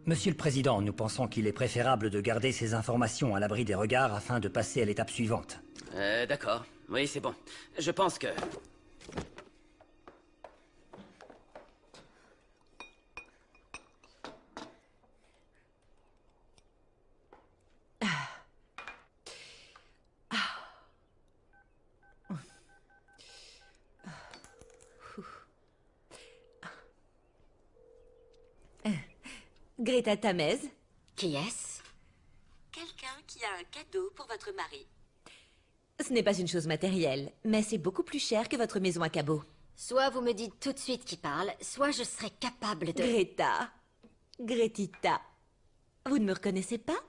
Monsieur le Président, nous pensons qu'il est préférable de garder ces informations à l'abri des regards afin de passer à l'étape suivante. D'accord. Oui, c'est bon. Je pense que... Greta Tamez. Qui est-ce? Quelqu'un qui a un cadeau pour votre mari. Ce n'est pas une chose matérielle, mais c'est beaucoup plus cher que votre maison à cabot. Soit vous me dites tout de suite qui parle, soit je serai capable de... Greta. Gretita. Vous ne me reconnaissez pas?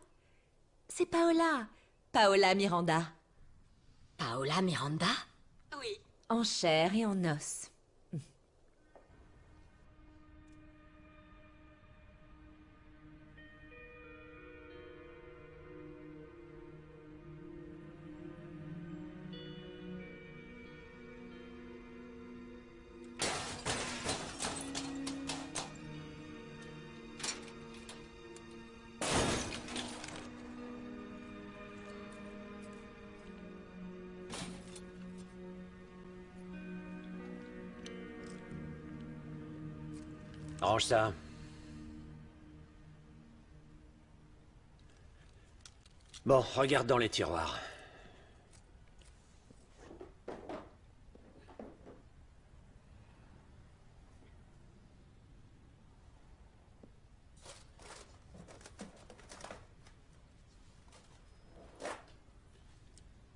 C'est Paola. Paola Miranda. Paola Miranda? Oui. En chair et en os. Range ça. Bon, regarde dans les tiroirs.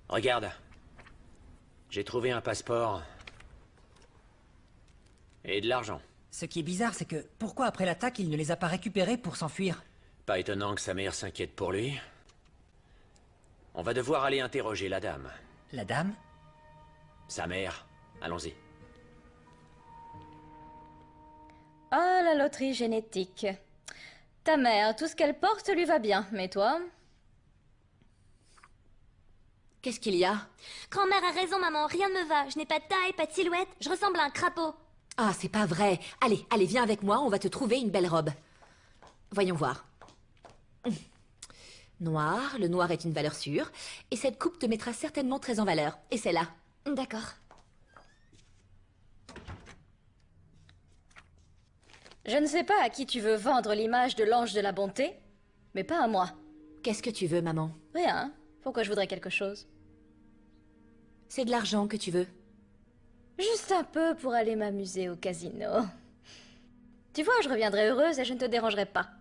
Regarde. J'ai trouvé un passeport. Et de l'argent. Ce qui est bizarre, c'est que pourquoi après l'attaque, il ne les a pas récupérés pour s'enfuir? Pas étonnant que sa mère s'inquiète pour lui. On va devoir aller interroger la dame. La dame? Sa mère. Allons-y. Ah, la loterie génétique. Ta mère, tout ce qu'elle porte lui va bien, mais toi? Qu'est-ce qu'il y a? Grand-mère a raison, maman, rien ne me va. Je n'ai pas de taille, pas de silhouette, je ressemble à un crapaud. Ah, c'est pas vrai. Allez, allez, viens avec moi, on va te trouver une belle robe. Voyons voir. Noir, le noir est une valeur sûre. Et cette coupe te mettra certainement très en valeur. Et c'est là. D'accord. Je ne sais pas à qui tu veux vendre l'image de l'ange de la bonté, mais pas à moi. Qu'est-ce que tu veux, maman? Rien. Pourquoi je voudrais quelque chose? C'est de l'argent que tu veux. Juste un peu pour aller m'amuser au casino. Tu vois, je reviendrai heureuse et je ne te dérangerai pas.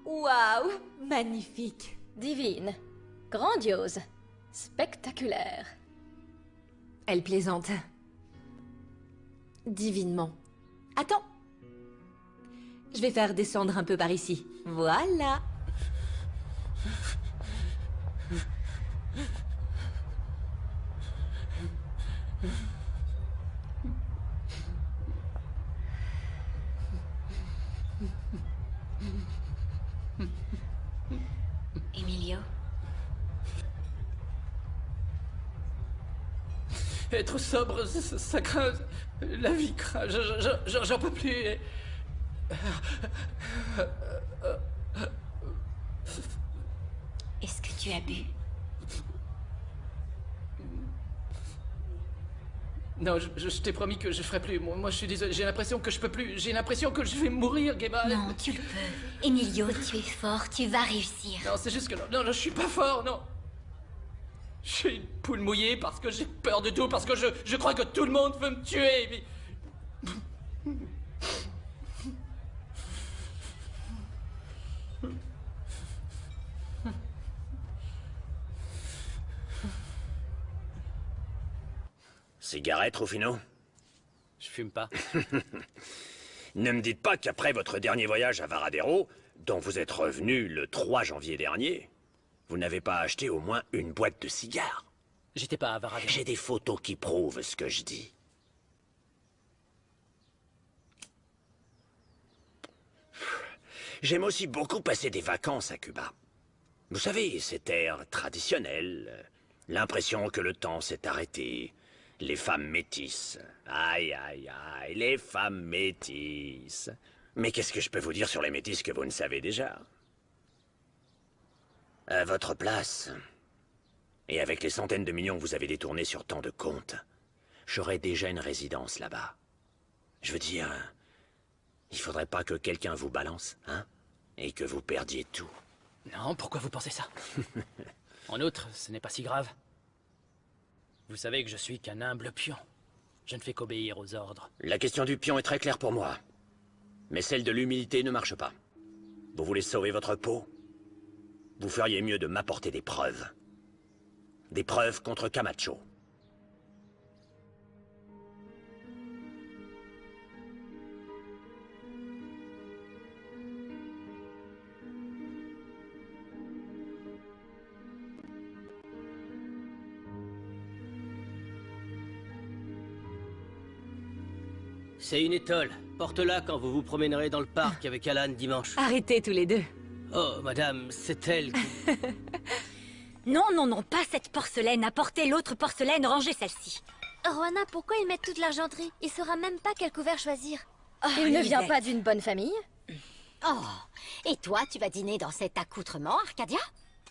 Waouh! Magnifique! Divine. Grandiose. Spectaculaire. Elle plaisante. Divinement. Attends! Je vais faire descendre un peu par ici. Voilà! Emilio? Être sobre, ça craint. La vie craint. J'en peux plus. Est-ce que tu as bu? Non, je t'ai promis que je ferai plus. Moi, je suis désolé. J'ai l'impression que je peux plus. J'ai l'impression que je vais mourir, Gemma. Non, tu le peux. Emilio, tu es fort, tu vas réussir. Non, c'est juste que non, je suis pas fort, non. Je suis une poule mouillée parce que j'ai peur de tout, parce que je crois que tout le monde veut me tuer. Mais... Cigarette, Rufino? Je fume pas. Ne me dites pas qu'après votre dernier voyage à Varadero, dont vous êtes revenu le 3 janvier dernier, vous n'avez pas acheté au moins une boîte de cigares. J'étais pas à Varadero. J'ai des photos qui prouvent ce que je dis. J'aime aussi beaucoup passer des vacances à Cuba. Vous savez, cet air traditionnel, l'impression que le temps s'est arrêté, Les femmes métisses. Aïe, aïe, aïe, les femmes métisses. Mais qu'est-ce que je peux vous dire sur les métisses que vous ne savez déjà? À votre place, et avec les centaines de millions que vous avez détournés sur tant de comptes, j'aurais déjà une résidence là-bas. Je veux dire, il faudrait pas que quelqu'un vous balance, hein? Et que vous perdiez tout. Non, pourquoi vous pensez ça? En outre, ce n'est pas si grave. Vous savez que je suis qu'un humble pion. Je ne fais qu'obéir aux ordres. La question du pion est très claire pour moi. Mais celle de l'humilité ne marche pas. Vous voulez sauver votre peau? Vous feriez mieux de m'apporter des preuves. Des preuves contre Camacho. C'est une étole. Porte-la quand vous vous promènerez dans le parc avec Alan dimanche. Arrêtez tous les deux. Oh, madame, c'est elle qui... Non, non, non, pas cette porcelaine. Apportez l'autre porcelaine, rangez celle-ci. Rowana, pourquoi ils mettent toute l'argenterie? Il saura même pas quel couvert choisir. Il ne vient pas d'une bonne famille? Oh, et toi, tu vas dîner dans cet accoutrement, Arcadia?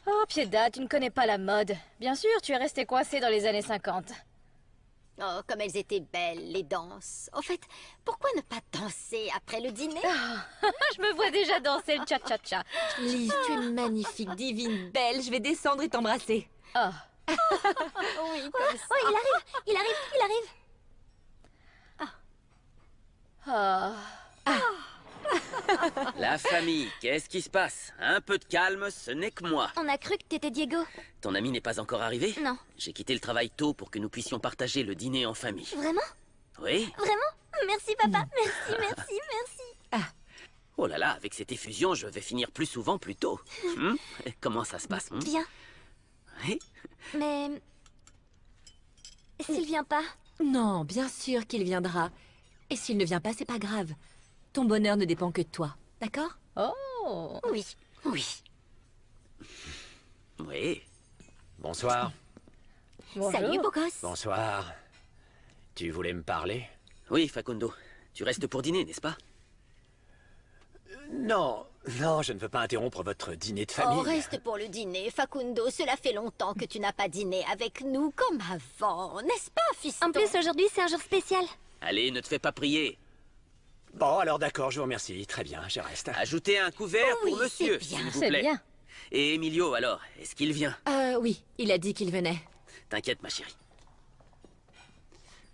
Oh, Pieda, tu ne connais pas la mode. Bien sûr, tu es resté coincé dans les années 50. Oh, comme elles étaient belles, les danses. Au fait, pourquoi ne pas danser après le dîner? Je me vois déjà danser le cha-cha-cha. Lise, tu es magnifique, divine, belle. Je vais descendre et t'embrasser. Oh. Oui, comme ça. Oh, il arrive, il arrive, il arrive. Oh. La famille, qu'est-ce qui se passe? Un peu de calme, ce n'est que moi. On a cru que t'étais Diego. Ton ami n'est pas encore arrivé? Non. J'ai quitté le travail tôt pour que nous puissions partager le dîner en famille. Vraiment? Oui? Vraiment? Merci, papa. Merci, merci, merci. Oh là là, avec cette effusion, je vais finir plus souvent plus tôt. Comment ça se passe? Bien. Oui? Mais... S'il vient pas? Non, bien sûr qu'il viendra. Et s'il ne vient pas, c'est pas grave. Ton bonheur ne dépend que de toi, d'accord? Oh. Oui, oui. Oui. Bonsoir. Bonjour. Salut, beau gosse. Bonsoir. Tu voulais me parler? Oui, Facundo. Tu restes pour dîner, n'est-ce pas? Non, non, je ne veux pas interrompre votre dîner de famille. Oh, reste pour le dîner, Facundo. Cela fait longtemps que tu n'as pas dîné avec nous comme avant, n'est-ce pas, fiston? En plus, aujourd'hui, c'est un jour spécial. Allez, ne te fais pas prier. Bon, alors d'accord, je vous remercie. Très bien, je reste. Ajoutez un couvert Oui, pour monsieur, c'est bien. s'il vous C'est plaît. bien. Et Emilio, alors, est-ce qu'il vient? Oui, il a dit qu'il venait. T'inquiète, ma chérie.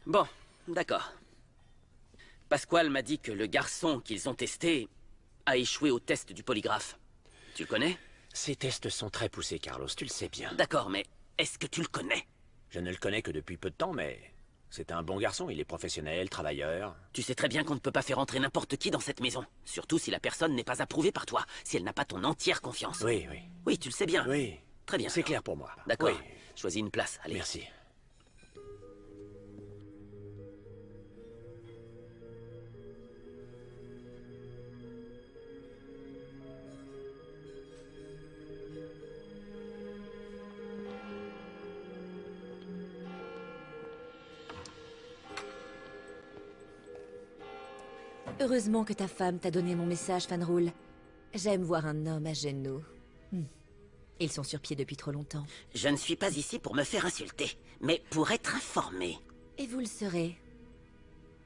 Bon, d'accord. Pasquale m'a dit que le garçon qu'ils ont testé a échoué au test du polygraphe. Tu le connais? Ces tests sont très poussés, Carlos, tu le sais bien. D'accord, mais est-ce que tu le connais? Je ne le connais que depuis peu de temps, mais c'est un bon garçon. Il est professionnel, travailleur. Tu sais très bien qu'on ne peut pas faire entrer n'importe qui dans cette maison. Surtout si la personne n'est pas approuvée par toi, si elle n'a pas ton entière confiance. Oui, oui. Oui, tu le sais bien. Oui. Très bien. C'est alors. clair pour moi. D'accord. Oui. Choisis une place, allez. Merci. Heureusement que ta femme t'a donné mon message, Fanroul. J'aime voir un homme à genoux. Ils sont sur pied depuis trop longtemps. Je ne suis pas ici pour me faire insulter, mais pour être informé. Et vous le serez.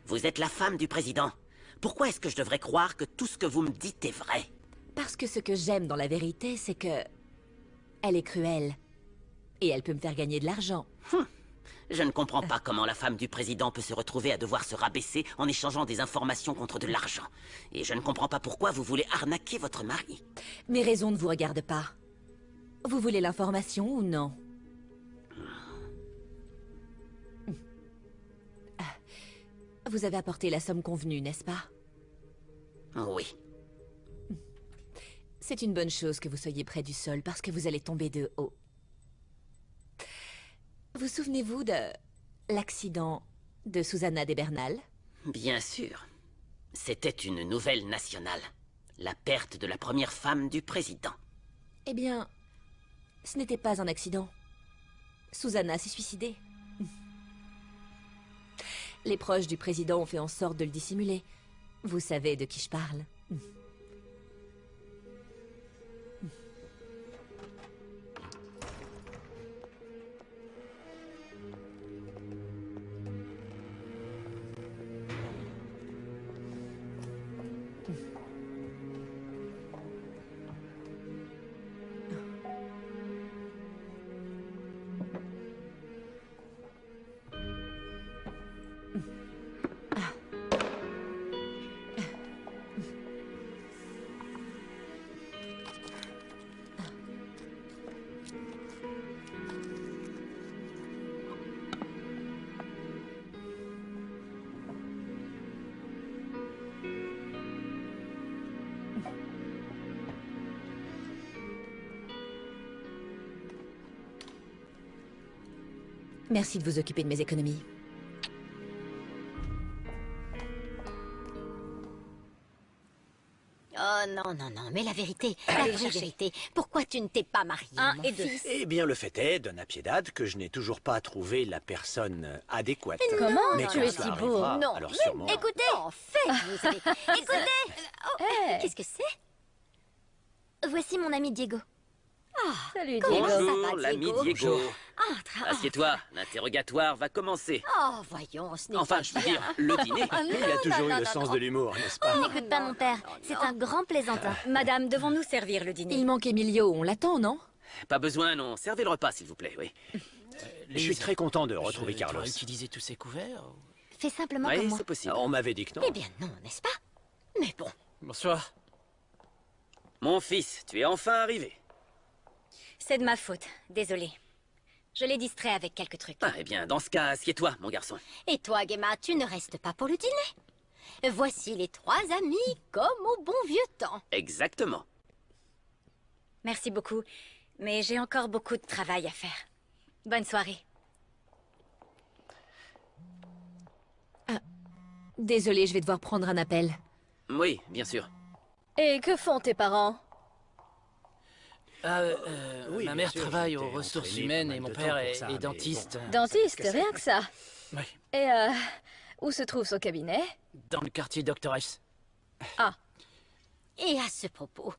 Vous êtes la femme du président. Pourquoi est-ce que je devrais croire que tout ce que vous me dites est vrai? Parce que ce que j'aime dans la vérité, c'est que... elle est cruelle. Et elle peut me faire gagner de l'argent. Je ne comprends pas comment la femme du président peut se retrouver à devoir se rabaisser en échangeant des informations contre de l'argent. Et je ne comprends pas pourquoi vous voulez arnaquer votre mari. Mes raisons ne vous regardent pas. Vous voulez l'information ou non? Vous avez apporté la somme convenue, n'est-ce pas? Oui. C'est une bonne chose que vous soyez près du sol parce que vous allez tomber de haut. Vous souvenez-vous de l'accident de Susanna de Bernal? Bien sûr. C'était une nouvelle nationale. La perte de la première femme du président. Eh bien, ce n'était pas un accident. Susanna s'est suicidée. Les proches du président ont fait en sorte de le dissimuler. Vous savez de qui je parle. Merci de vous occuper de mes économies. Oh non, non, non, mais la vérité, la vraie vérité, pourquoi tu ne t'es pas marié, Un mon et deux. fils? Eh bien, le fait est, Donna Piedad, que je n'ai toujours pas trouvé la personne adéquate. Comment? Mais Tu quand es ça si beau. arrivera, Non, alors mais sûrement... Écoutez, en fait, vous avez... Écoutez Hey. Qu'est-ce que c'est? Voici mon ami Diego. Salut, Comment Diego. ça Bonjour, va, l'ami Diego? Diego. Entre, Assieds-toi, l'interrogatoire va commencer. Oh, voyons, ce n'est Enfin, pas je veux bien. dire, le dîner. Ah, Il a toujours eu non, le non, sens non. de l'humour, n'est-ce pas? N'écoute pas mon père, c'est un grand plaisantin. Madame, devons-nous servir le dîner? Il manque Emilio, on l'attend, non? Pas besoin, non. Servez le repas, s'il vous plaît, oui. Je suis très content de retrouver Tu Carlos. aurais utilisé tous ces couverts ou- Fais simplement comme Oui, moi. c'est possible. On m'avait dit que non. Eh bien non, n'est-ce pas? Mais bon, Bonsoir. Mon fils, tu es enfin arrivé. C'est de ma faute, désolée. Je l'ai distrait avec quelques trucs. Ah, eh bien, dans ce cas, assieds-toi, mon garçon. et toi, Gemma, tu ne restes pas pour le dîner? Voici les trois amis, comme au bon vieux temps. Exactement. Merci beaucoup, mais j'ai encore beaucoup de travail à faire. Bonne soirée. Désolée, je vais devoir prendre un appel. Oui, bien sûr. Et que font tes parents? Oui, ma bien mère sûr, travaille j'ai aux été ressources entraîné humaines pas et mal mon de père temps pour est, ça, est mais dentiste. Dentiste, qu'est-ce que rien que ça. Oui, Et où se trouve son cabinet? dans le quartier Dr. S. Et à ce propos,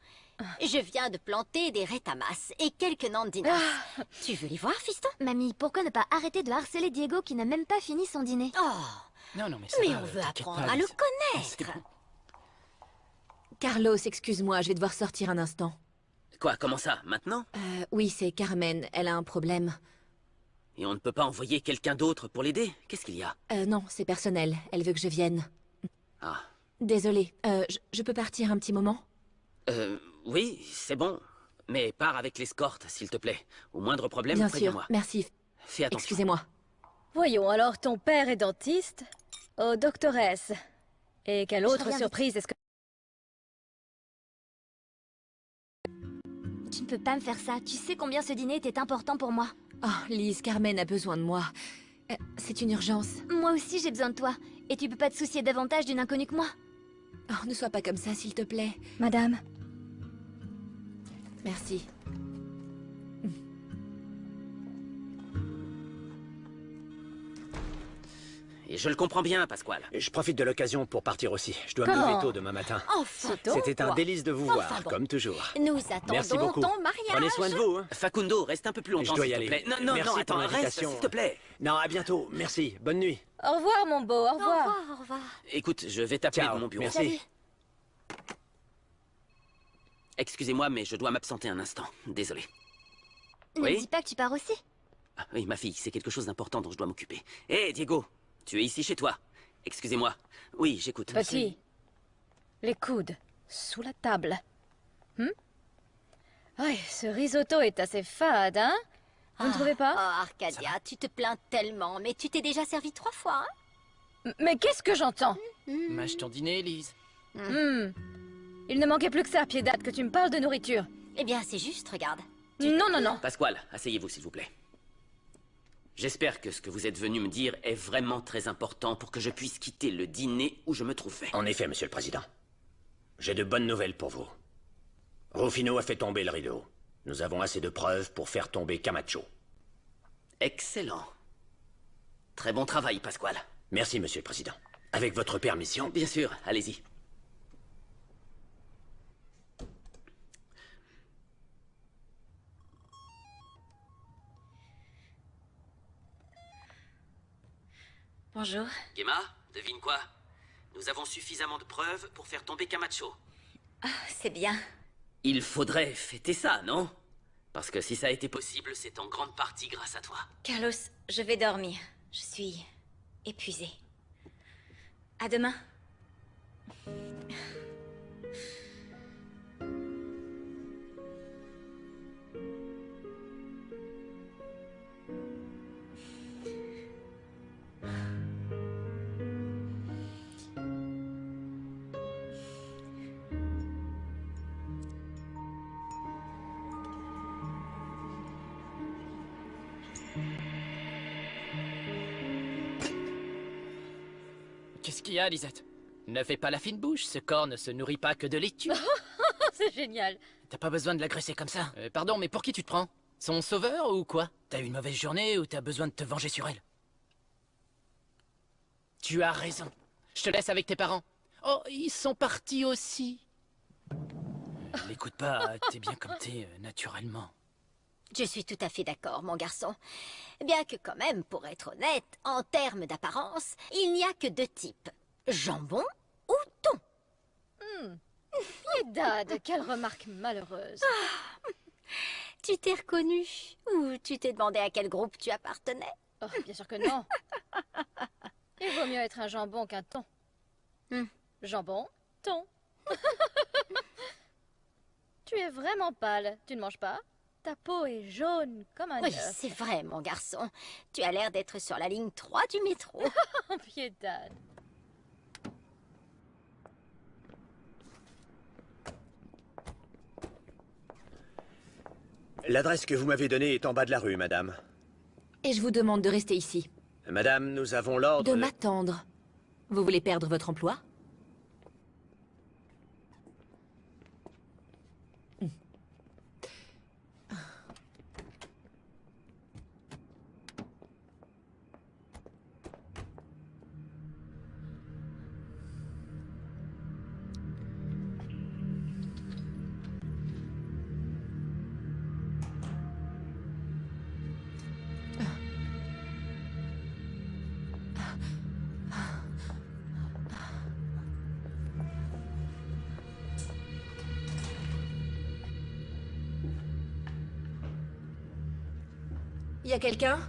je viens de planter des retamas et quelques nandinas. Tu veux les voir, fiston? Mamie, pourquoi ne pas arrêter de harceler Diego qui n'a même pas fini son dîner? Oh, Non, non, mais mais va, on veut t'inquiète apprendre pas, à le c'était connaître. bon. Carlos, excuse-moi, je vais devoir sortir un instant. Quoi, comment ça, maintenant? Oui, c'est Carmen, elle a un problème. Et on ne peut pas envoyer quelqu'un d'autre pour l'aider? Qu'est-ce qu'il y a? Non, c'est personnel, elle veut que je vienne. Ah, Désolée, je peux partir un petit moment? oui, c'est bon. Mais pars avec l'escorte, s'il te plaît. Au moindre problème, Bien sûr, préviens-moi. merci. Fais attention. Excusez-moi. Voyons, alors ton père est dentiste au Dr. S. Et quelle autre reviens surprise est-ce que... Tu ne peux pas me faire ça, tu sais combien ce dîner était important pour moi. Oh, Lise, Carmen a besoin de moi. C'est une urgence. Moi aussi j'ai besoin de toi, et tu peux pas te soucier davantage d'une inconnue que moi. Oh, ne sois pas comme ça, s'il te plaît. Madame, Merci. Et je le comprends bien, Pasquale. Et je profite de l'occasion pour partir aussi. Je dois me Comment? lever tôt demain matin. Enfin, C'était un quoi. délice de vous Enfin voir, bon. comme toujours. Nous Merci attendons beaucoup. ton mariage. Prenez soin de vous. Hein. Facundo, reste un peu plus longtemps, Je dois y s'il te aller. plaît. Non, non, Merci non, pour attends, reste, l'invitation. s'il te plaît. Non, à bientôt. Merci. Bonne nuit. au revoir mon beau, au Au revoir. revoir, au revoir. Écoute, je vais t'appeler Ciao. de mon bureau. Merci. Salut. Excusez-moi, mais je dois m'absenter un instant. Désolé. Ne Oui me dis pas que tu pars aussi. Ah, oui, ma fille, c'est quelque chose d'important dont je dois m'occuper. Hé, Diego, tu es ici chez toi. Excusez-moi. Oui, j'écoute. Petit, les coudes sous la table. Ouais, ce risotto est assez fade, hein? Vous ne trouvez pas? Oh, Arcadia, tu te plains tellement, mais tu t'es déjà servi 3 fois, hein? Mais qu'est-ce que j'entends? Mâche ton dîner, Lise. Il ne manquait plus que ça, Piedad, que tu me parles de nourriture. Eh bien, c'est juste, regarde. Non, non, non. Pasquale, asseyez-vous, s'il vous plaît. J'espère que ce que vous êtes venu me dire est vraiment très important pour que je puisse quitter le dîner où je me trouvais. En effet, Monsieur le Président. J'ai de bonnes nouvelles pour vous. Rufino a fait tomber le rideau. Nous avons assez de preuves pour faire tomber Camacho. Excellent. Très bon travail, Pasquale. Merci, Monsieur le Président. Avec votre permission... Bien sûr, allez-y. Bonjour. Gemma, devine quoi? Nous avons suffisamment de preuves pour faire tomber Camacho. Ah, c'est bien. Il faudrait fêter ça, non? Parce que si ça a été possible, c'est en grande partie grâce à toi. Carlos, je vais dormir. Je suis épuisée. À demain. Qu'est-ce qu'il y a, Lisette? Ne fais pas la fine bouche, ce corps ne se nourrit pas que de laitue. C'est génial. T'as pas besoin de l'agresser comme ça. Pardon, mais pour qui tu te prends? Son sauveur ou quoi? T'as eu une mauvaise journée ou t'as besoin de te venger sur elle? Tu as raison. Je te laisse avec tes parents. Oh, ils sont partis aussi. N'écoute pas, t'es bien comme t'es, naturellement. Je suis tout à fait d'accord, mon garçon. Bien que quand même, pour être honnête, en termes d'apparence, il n'y a que deux types. Jambon ou thon. Piedade, quelle remarque malheureuse. Tu t'es reconnu ou tu t'es demandé à quel groupe tu appartenais? Oh, bien sûr que non. Il vaut mieux être un jambon qu'un thon. Jambon, thon. Tu es vraiment pâle. Tu ne manges pas? Ta peau est jaune comme un Oui, œuf. c'est vrai, mon garçon. Tu as l'air d'être sur la ligne 3 du métro. Piedade. L'adresse que vous m'avez donnée est en bas de la rue, madame. Et je vous demande de rester ici. Madame, nous avons l'ordre De m'attendre. Vous voulez perdre votre emploi? Y a quelqu'un?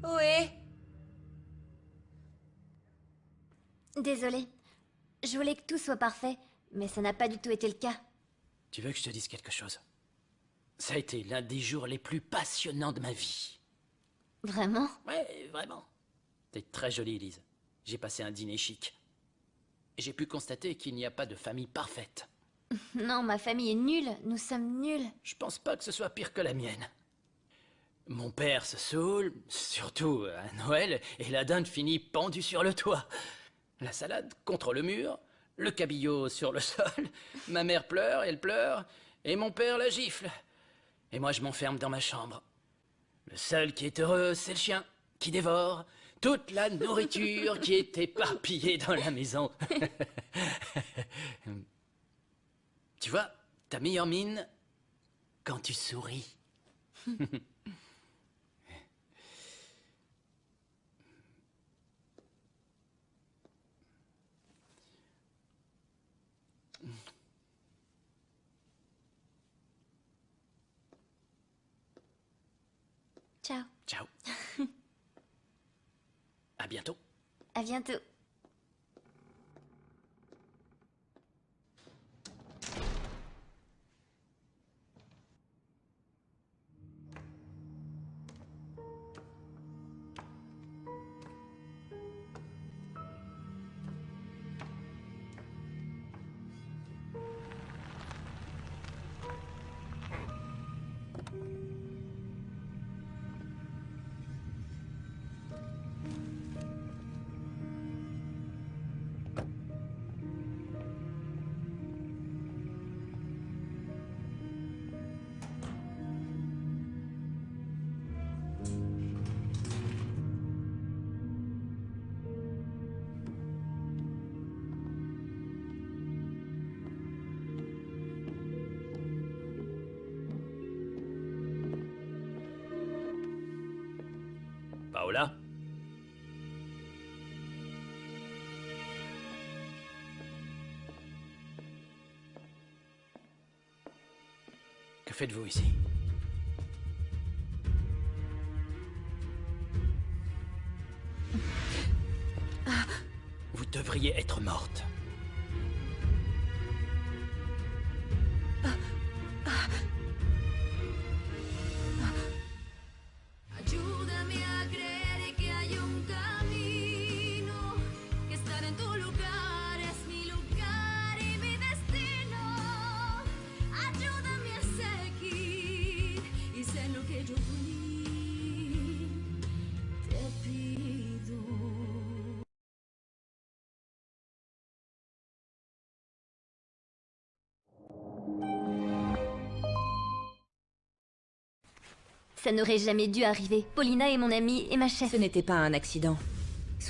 Oui. Désolée. Je voulais que tout soit parfait, mais ça n'a pas du tout été le cas. Tu veux que je te dise quelque chose? Ça a été l'un des jours les plus passionnants de ma vie. Vraiment? Ouais, vraiment. T'es très jolie, Elise. J'ai passé un dîner chic. J'ai pu constater qu'il n'y a pas de famille parfaite. Non, ma famille est nulle. Nous sommes nuls. Je pense pas que ce soit pire que la mienne. Mon père se saoule, surtout à Noël, et la dinde finit pendue sur le toit. La salade contre le mur, le cabillaud sur le sol, ma mère pleure, elle pleure, et mon père la gifle. Et moi je m'enferme dans ma chambre. Le seul qui est heureux, c'est le chien, qui dévore toute la nourriture qui est éparpillée dans la maison. Tu vois, ta meilleure mine quand tu souris. Ciao. Ciao. À bientôt. À bientôt. Paola? Que faites-vous ici? Vous devriez être morte. Ayúdame a creer que hay un camino, que estar en tu lugar es mi lugar y mi destino. Ayúdame a seguir y sé lo que yo por mí te pido. Ça n'aurait jamais dû arriver. Paulina est mon amie et ma chef. Ce n'était pas un accident.